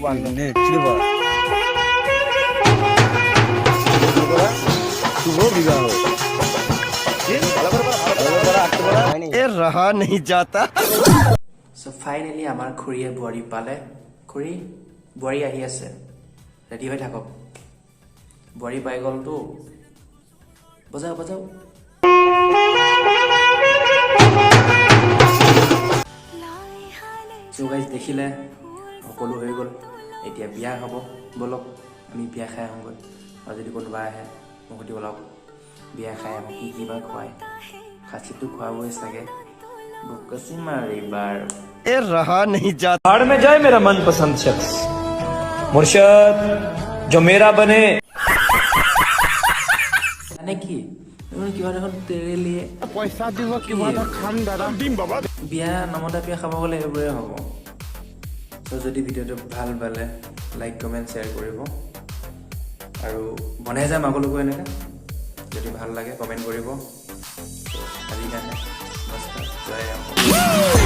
네, 지려봐. शुभ विवाह हो ए रहा नहीं जाता So finally আমাৰ খুৰীয়ে বোৱাৰী পালে খুৰী বোৱাৰী আহি আছে ৰেডি হৈ থাকক বোৱাৰী পাই গ'লতো বজাও বজাও So guys দেখিলে সকলো হৈ গ'ল এতিয়া বিয়া হ'ব বলক আমি বিয়া খাই আহোঁগৈ আৰু যদি কোনোবা আহে মোক সুধি বলক বিয়া খাই আহোঁ কি কিবা খুৱায় খাচীটো খুৱাবই চাগে বুকচি মাৰি বাৰ ए रहा नहीं जाता बाढ़ में जाए मेरा मनपसंद शख्स मुर्शद जो मेरा बने মানে কি তুমি কিবা দেখোন তেৰেলিয়ে पैसा দিব কিবা এটা খাম দাদা দিম বাবা বিয়া নমতা বিয়া খাব গ'লে এইবোৰে হ'ব তো যদি ভিডিঅ'টো ভাল পালে লাইক কমেণ্ট শ্বেয়াৰ কৰিব আৰু বনাই যাম আগলৈকো এনেকৈ যদি ভাল লাগে কমেণ্ট কৰিব আজিৰ কাৰণে নমস্কাৰ জয় ৰাম